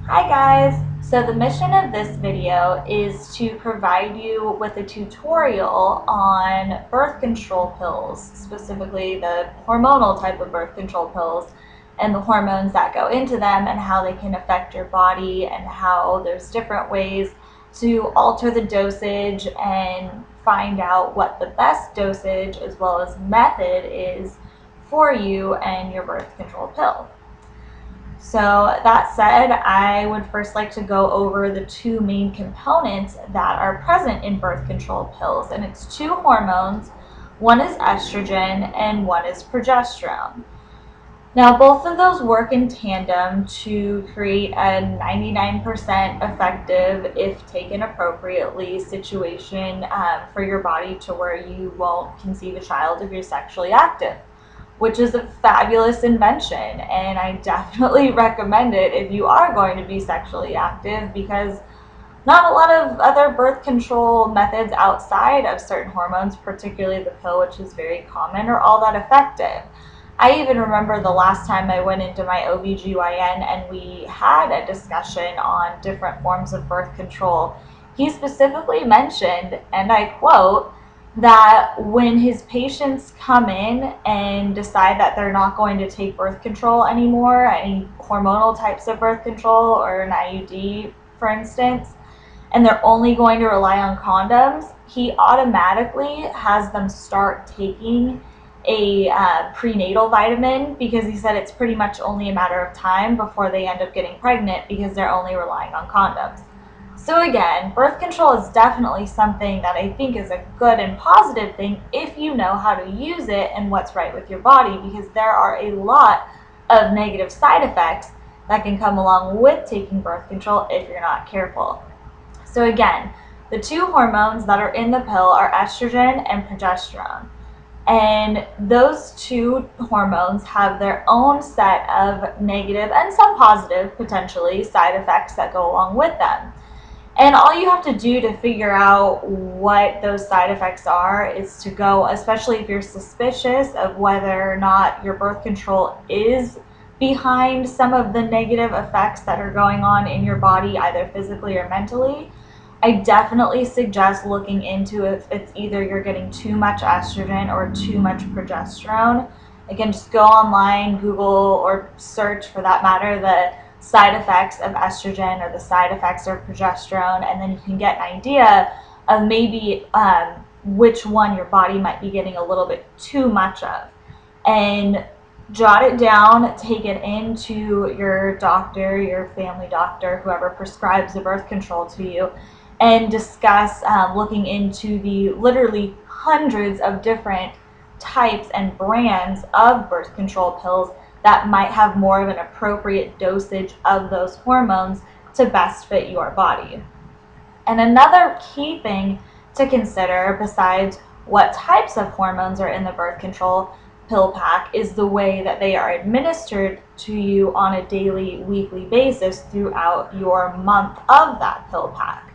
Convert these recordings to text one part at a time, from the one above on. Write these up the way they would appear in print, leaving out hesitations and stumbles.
Hi guys! So the mission of this video is to provide you with a tutorial on birth control pills, specifically the hormonal type of birth control pills and the hormones that go into them and how they can affect your body and how there's different ways to alter the dosage and find out what the best dosage as well as method is for you and your birth control pill. So that said, I would first like to go over the two main components that are present in birth control pills, and it's two hormones. One is estrogen and one is progesterone. Now, both of those work in tandem to create a 99% effective, if taken appropriately, situation for your body to where you won't conceive a child if you're sexually active, which is a fabulous invention, and I definitely recommend it if you are going to be sexually active, because not a lot of other birth control methods outside of certain hormones, particularly the pill, which is very common, are all that effective. I even remember the last time I went into my OBGYN and we had a discussion on different forms of birth control. He specifically mentioned, and I quote, that when his patients come in and decide that they're not going to take birth control anymore, any hormonal types of birth control or an IUD, for instance, and they're only going to rely on condoms, he automatically has them start taking a prenatal vitamin, because he said it's pretty much only a matter of time before they end up getting pregnant because they're only relying on condoms. So again, birth control is definitely something that I think is a good and positive thing if you know how to use it and what's right with your body, because there are a lot of negative side effects that can come along with taking birth control if you're not careful. So again, the two hormones that are in the pill are estrogen and progesterone. And those two hormones have their own set of negative and some positive, potentially, side effects that go along with them. And all you have to do to figure out what those side effects are is to go, especially if you're suspicious of whether or not your birth control is behind some of the negative effects that are going on in your body, either physically or mentally. I definitely suggest looking into if it's either you're getting too much estrogen or too much progesterone. Again, just go online, Google, or search for that matter, the side effects of estrogen or the side effects of progesterone, and then you can get an idea of maybe which one your body might be getting a little bit too much of. And jot it down, take it into your doctor, your family doctor, whoever prescribes the birth control to you, and discuss looking into the literally hundreds of different types and brands of birth control pills that might have more of an appropriate dosage of those hormones to best fit your body. And another key thing to consider, besides what types of hormones are in the birth control pill pack, is the way that they are administered to you on a daily, weekly basis throughout your month of that pill pack.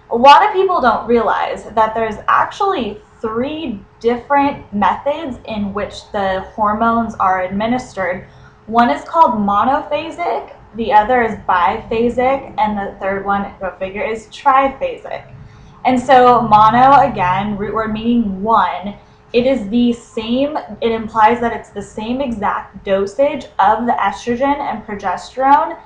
A lot of people don't realize that there's actually three different methods in which the hormones are administered. One is called monophasic, the other is biphasic, and the third one, go figure, is triphasic. And so mono, again, root word meaning one, it is the same, it implies that it's the same exact dosage of the estrogen and progesterone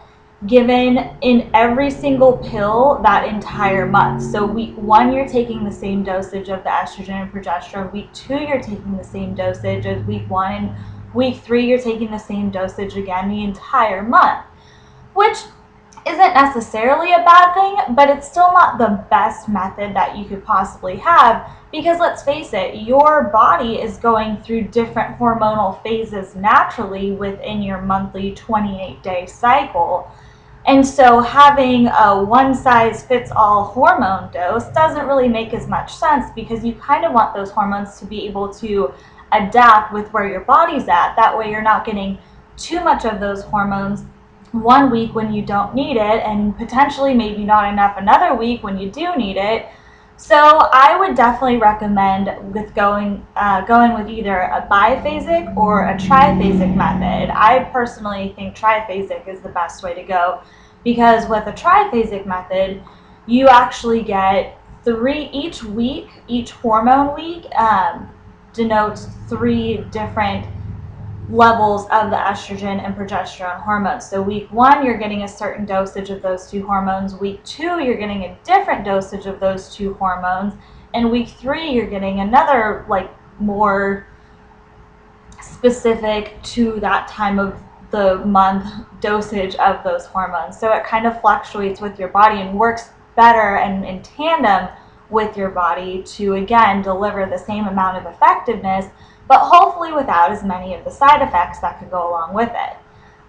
given in every single pill that entire month. So week 1, you're taking the same dosage of the estrogen and progesterone. Week 2, you're taking the same dosage as week 1. And week 3, you're taking the same dosage again the entire month, which isn't necessarily a bad thing, but it's still not the best method that you could possibly have, because let's face it, your body is going through different hormonal phases naturally within your monthly 28-day cycle. And so having a one-size-fits-all hormone dose doesn't really make as much sense, because you kind of want those hormones to be able to adapt with where your body's at. That way you're not getting too much of those hormones one week when you don't need it, and potentially maybe not enough another week when you do need it. So I would definitely recommend with going with either a biphasic or a triphasic method. I personally think triphasic is the best way to go, Because with a triphasic method, you actually get three each week. Each hormone week denotes three different levels of the estrogen and progesterone hormones. So week 1, you're getting a certain dosage of those two hormones. Week 2, you're getting a different dosage of those two hormones. And week 3, you're getting another, like, more specific to that time of the month dosage of those hormones. So it kind of fluctuates with your body and works better and in tandem with your body to, again, deliver the same amount of effectiveness, but hopefully without as many of the side effects that could go along with it.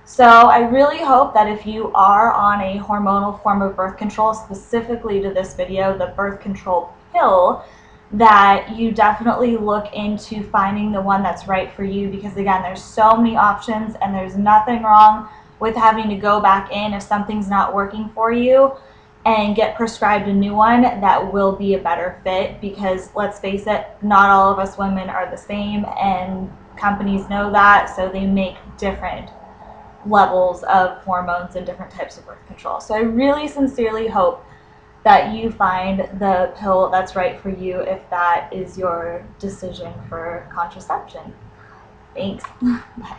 So I really hope that if you are on a hormonal form of birth control, specifically to this video, the birth control pill, that you definitely look into finding the one that's right for you, because again, there's so many options and there's nothing wrong with having to go back in if something's not working for you and get prescribed a new one that will be a better fit, because let's face it, not all of us women are the same, and companies know that, so they make different levels of hormones and different types of birth control. So I really sincerely hope that you find the pill that's right for you if that is your decision for contraception. Thanks. Bye.